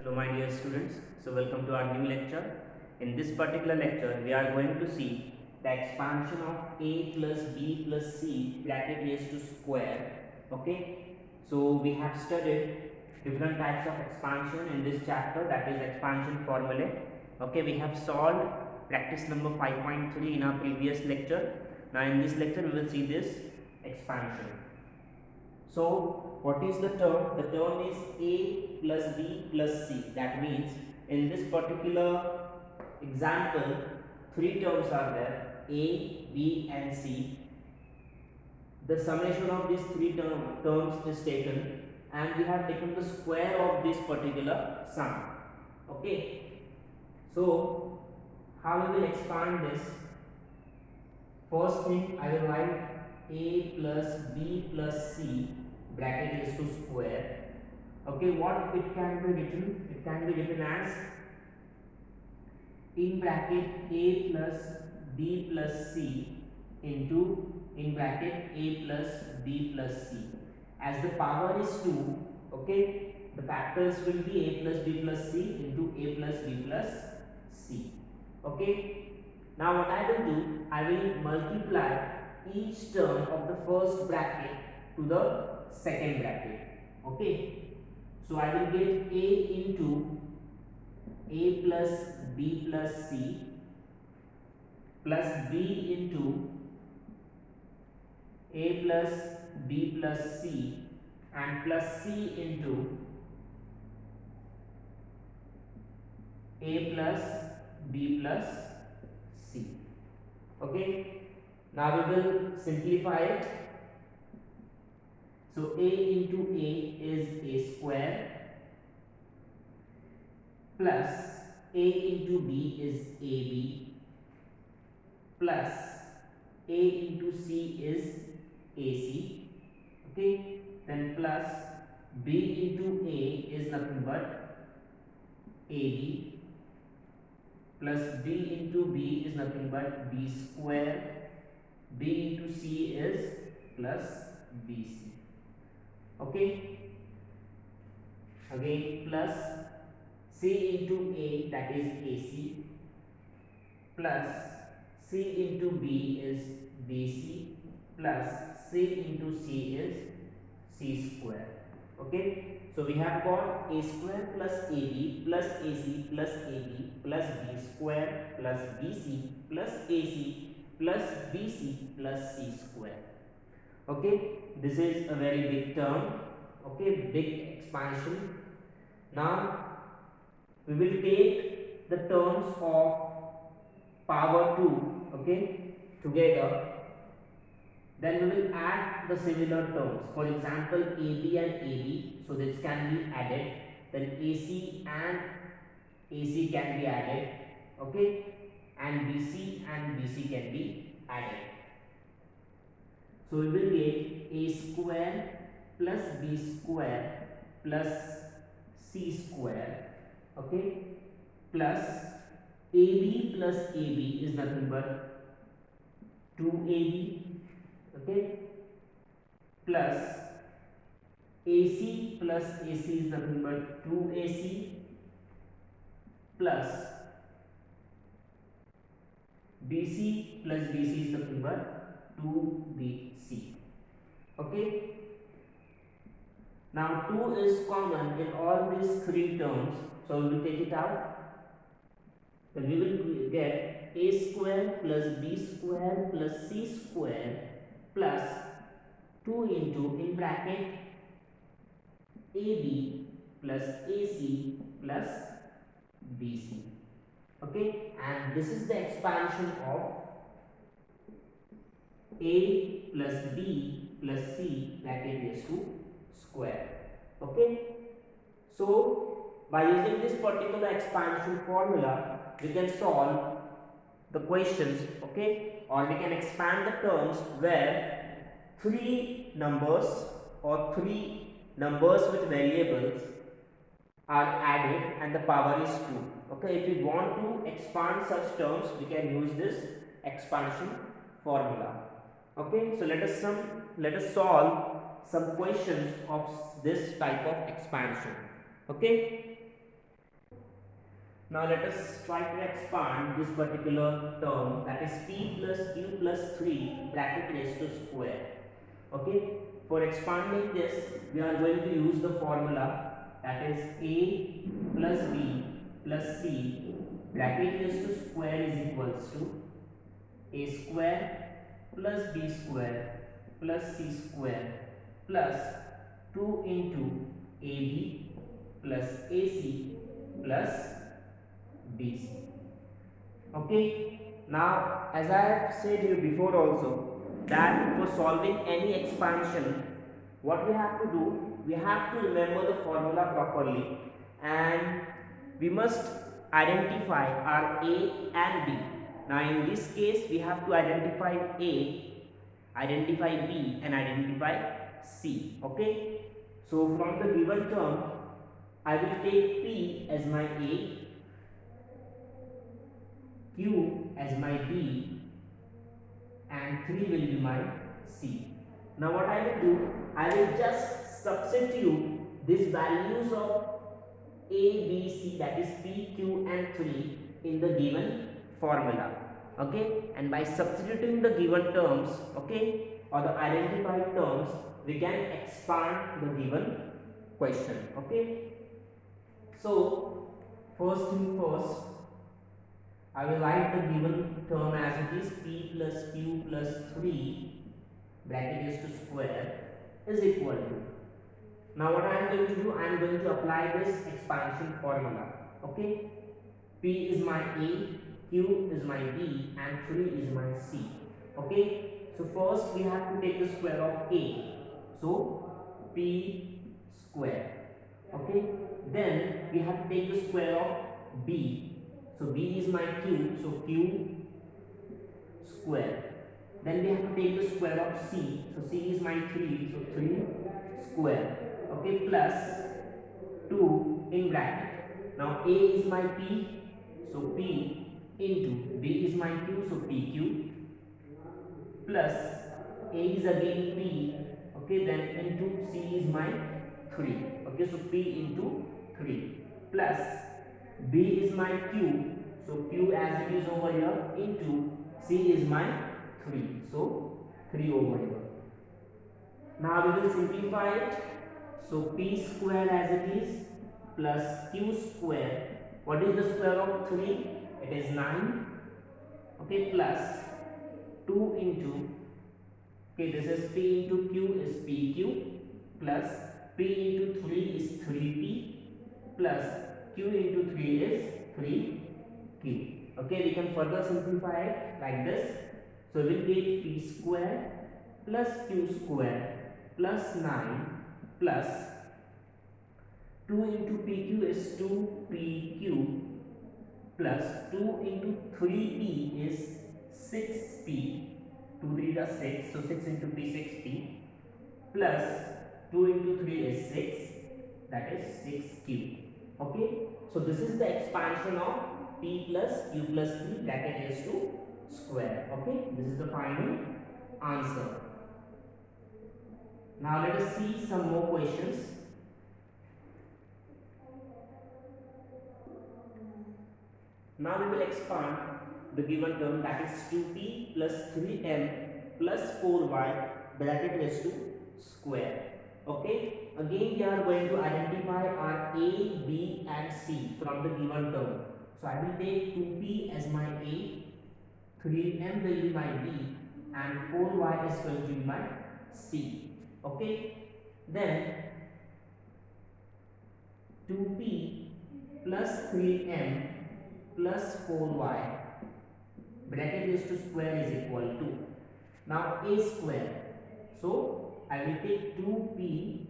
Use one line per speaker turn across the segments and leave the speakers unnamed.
Hello my dear students, so welcome to our new lecture. In this particular lecture, we are going to see the expansion of a plus b plus c bracket raised to square. Okay, so we have studied different types of expansion in this chapter, that is expansion formulae. Okay, we have solved practice number 5.3 in our previous lecture. Now in this lecture we will see this expansion. So what is the term? The term is a plus b plus c. That means in this particular example, three terms are there: a, b and c. The summation of these three terms is taken, and we have taken the square of this particular sum. Okay. So how we will expand this? First thing, I will write a plus b plus c bracket is to square. Okay, what it can be written? It can be written as in bracket a plus b plus c into in bracket a plus b plus c. As the power is 2, okay, the factors will be a plus b plus c into a plus b plus c. Okay. Now what I will do, I will multiply each term of the first bracket to the second bracket. Okay. So I will get a into a plus b plus c plus b into a plus b plus c and plus c into a plus b plus c. Okay. Now we will simplify it. So a into a is a square plus a into b is ab plus a into c is ac. Okay. Then plus b into a is nothing but ab plus b into b is nothing but b square, b into c is plus bc. Okay. Again plus c into a, that is ac, plus c into b is bc plus c into c is c square. Okay. So we have got a square plus ab plus ac plus ab plus b square plus bc plus ac plus bc plus c square. Okay. This is a very big term. Okay, big expansion. Now we will take the terms of power 2, okay, together. Then we will add the similar terms. For example, AB and AB, so this can be added. Then AC and AC can be added, okay, and BC and BC can be added. So we will get a square plus b square plus c square, okay, plus ab plus ab is nothing but 2ab, okay, plus ac plus ac is nothing but 2ac plus bc plus bc is nothing but 2bc. Okay. Now 2 is common in all these three terms, so we will take it out. Then we will get a square plus b square plus c square plus 2 into in bracket ab plus ac plus bc. Okay, and this is the expansion of a plus b plus c bracket raised to square. Okay. So by using this particular expansion formula, we can solve the questions, okay, or we can expand the terms where three numbers or three numbers with variables are added and the power is 2. Okay, if we want to expand such terms, we can use this expansion formula. Okay, so let us solve some questions of this type of expansion. Okay, Now let us try to expand this particular term, that is p plus q plus 3 bracket raised to square. Okay, for expanding this we are going to use the formula, that is a plus b plus c bracket raised to square is equals to a square plus b square plus c square plus 2 into ab plus ac plus bc. Okay, now as I have said you before also, that for solving any expansion, what we have to do, we have to remember the formula properly, and we must identify our a and b. Now in this case we have to identify a, identify b and identify c. Okay, so from the given term I will take p as my a, q as my b, and 3 will be my c. Now what I will do, I will just substitute these values of a, b, c, that is p, q and 3 in the given formula. Okay, and by substituting the given terms, okay, or the identified terms, we can expand the given question. Okay, so first thing first, I will write the given term as it is, p plus q plus 3 bracket is to square is equal to. Now what I am going to do, I am going to apply this expansion formula. Okay, p is my a, q is my b and 3 is my c. Okay, so first we have to take the square of a, so p square. Okay, then we have to take the square of b, so b is my q, so q square. Then we have to take the square of c, so c is my 3, so 3 square. Okay, plus 2 in bracket. Now a is my p, so p into b is my q, so pq, plus a is again p, okay, then into c is my 3. Okay, so p into 3 plus b is my q, so q as it is over here, into c is my 3, so 3 over here. Now we will simplify it, so p square as it is plus q square, what is the square of 3, it is 9. Okay, plus 2 into, okay, this is p into q is pq, plus p into 3 is 3p, plus q into 3 is 3q. Okay, we can further simplify it like this, so we will get p square plus q square plus 9 plus 2 into pq is 2pq, plus 2 into 3p is 6p, 2 3 are 6, so 6 into p 6p, plus 2 into 3 is 6, that is 6q. Okay, so this is the expansion of p plus q plus 3 bracket raised to square. Okay, this is the final answer. Now let us see some more questions. Now we will expand the given term, that is 2p plus 3m plus 4y bracket raised to square. Okay, again we are going to identify our a, b and c from the given term. So I will take 2p as my a, 3m will be my b and 4y is going to be my c. Okay, then 2p plus 3m plus 4y bracket raised to square is equal to, now a square, so I will take 2p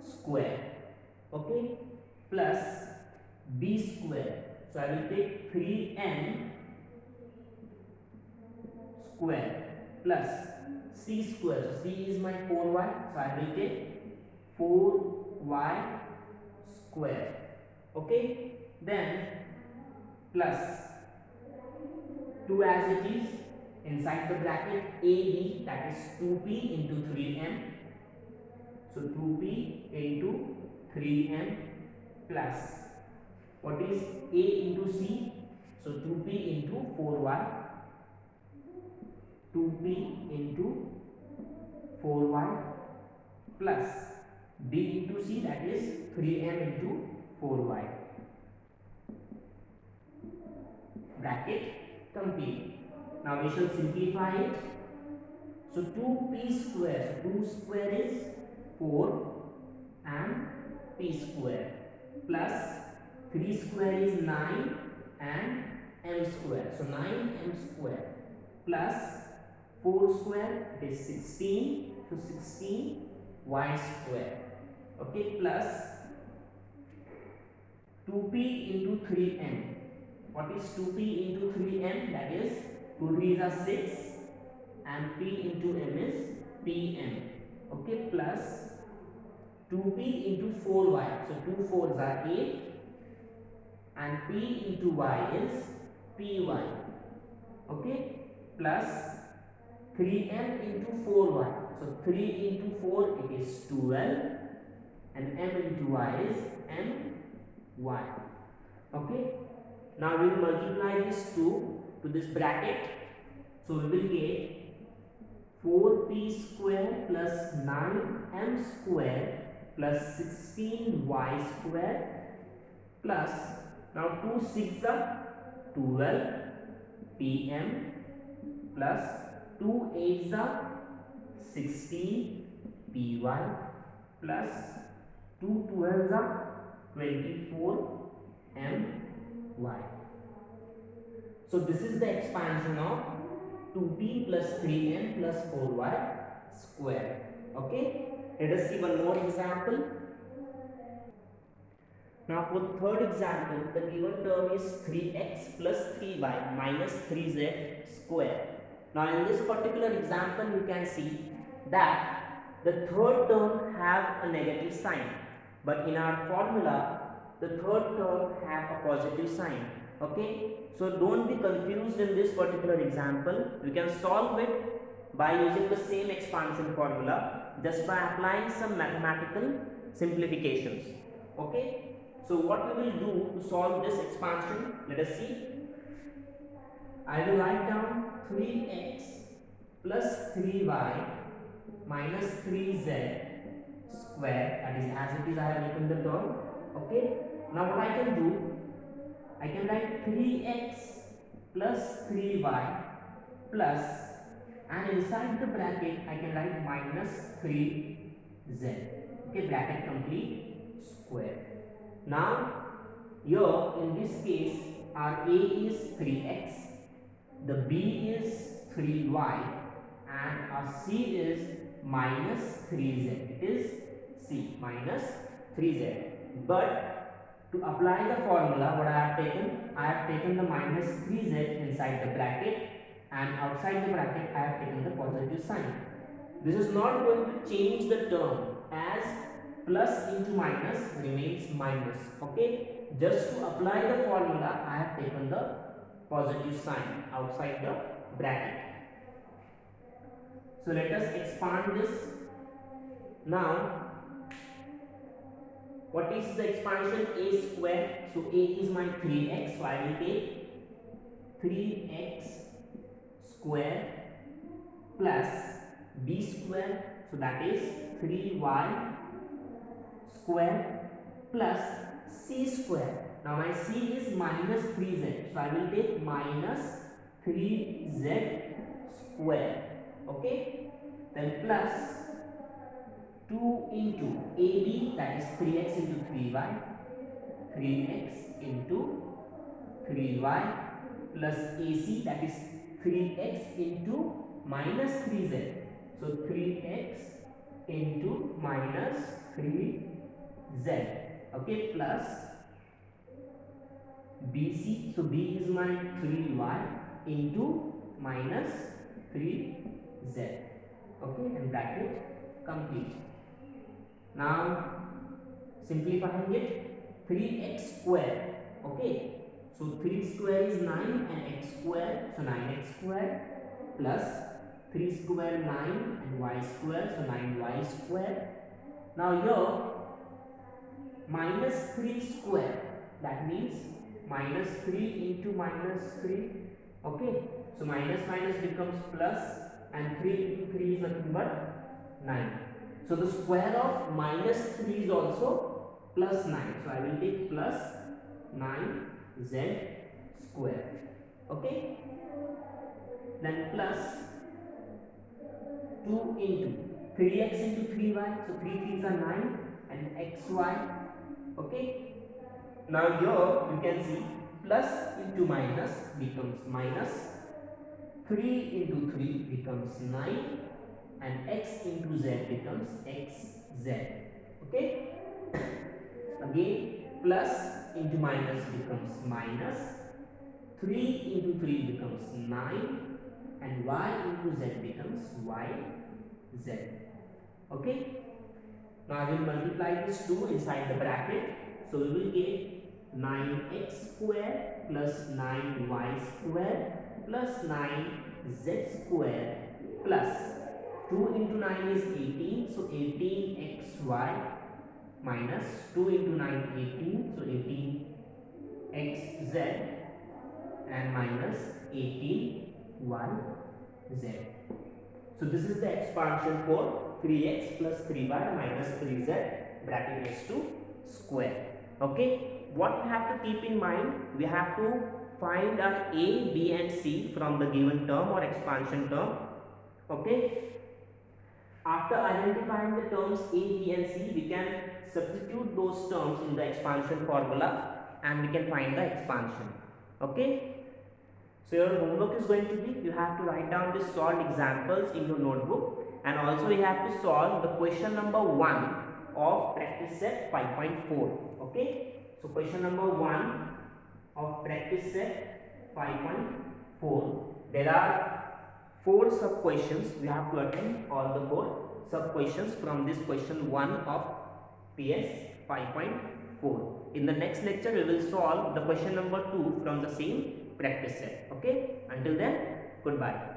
square, okay, plus b square, so I will take 3m square plus c square, so c is my 4y, so I will take 4y square. Okay, then plus 2 as it is inside the bracket ab, that is 2p into 3m, so 2p into 3m plus What is a into c? So 2p into 4y, 2p into 4y plus b into c, that is 3m into 4y. Bracket complete. Now we shall simplify it. So 2p square, so 2 square is 4 and p square plus 3 square is 9 and m square. So 9m square plus 4 square, it is 16. So 16 y square. Okay, plus 2p into 3m. What is 2p into 3m? That is 2 3s are 6 and p into m is pm. Okay, plus 2p into 4y. So 2 4s are 8 and p into y is py. Okay, plus 3m into 4y. So 3 into 4, it is 12 and m into y is my. Okay, now we will multiply this 2 to this bracket. So we will get 4p square plus 9m square plus 16y square plus, now 2 6 are 12 pm plus 2 8 are 16 py plus 2 12 are 24 my. So this is the expansion of 2p plus 3m plus 4y square. Okay, let us see one more example. Now for the third example, the given term is 3x plus 3y minus 3z square. Now in this particular example, you can see that the third term have a negative sign, but in our formula the third term have a positive sign. Okay, so don't be confused in this particular example. You can solve it by using the same expansion formula, just by applying some mathematical simplifications. Okay, so what we will do to solve this expansion, let us see. I will write down 3x plus 3y minus 3z square, that is as it is I have written the term. Okay, now what I can do, I can write 3x plus 3y plus, and inside the bracket I can write minus 3z. Okay, bracket complete, square. Now here in this case our a is 3x, the b is 3y and our c is minus 3z. It is c minus 3z. But to apply the formula, what I have taken the minus 3z inside the bracket, and outside the bracket I have taken the positive sign. This is not going to change the term, as plus into minus remains minus. Okay, just to apply the formula I have taken the positive sign outside the bracket. So let us expand this. Now what is the expansion? A square. So a is my 3x, so I will take 3x square plus b square, so that is 3y square plus c square. Now my c is minus 3z, so I will take minus 3z square. Okay, then plus 2 into AB, that is 3x into 3y, 3x into 3y plus AC, that is 3x into minus 3z. So 3x into minus 3z. Okay, plus BC, so B is my 3y into minus 3z. Okay, and bracket complete. Now simplifying it, 3x square. Okay, so 3 square is 9 and x square, so 9x square plus 3 square 9 and y square, so 9y square. Now here minus 3 square, that means minus 3 into minus 3. Okay, so minus minus becomes plus, and 3 into 3 is nothing but 9. So the square of minus 3 is also plus 9. So I will take plus 9z square. Okay, then plus 2 into 3x into 3y. So 3 3s are 9 and xy. Okay, now here you can see plus into minus becomes minus, 3 into 3 becomes 9, and x into z becomes xz. Okay, again plus into minus becomes minus, 3 into 3 becomes 9, and y into z becomes yz. Okay, now I will multiply this 2 inside the bracket. So we will get 9x square plus 9y square plus 9z square plus 2 into 9 is 18. So 18xy minus 2 into 9 18. So 18xz and minus 18yz. So this is the expansion for 3x plus 3y minus 3z bracket next to square. Okay, what we have to keep in mind, we have to find our a, b and c from the given term or expansion term. Okay, after identifying the terms a, b and c, we can substitute those terms in the expansion formula and we can find the expansion. Okay, so your homework is going to be, you have to write down the solved examples in your notebook, and also you have to solve the question number 1 of practice set 5.4. Okay, so question number 1 of practice set 5.4. There are 4 sub questions. We have to attend all the 4 sub questions from this question 1 of PS 5.4. In the next lecture, we will solve the question number 2 from the same practice set. Okay, until then, goodbye.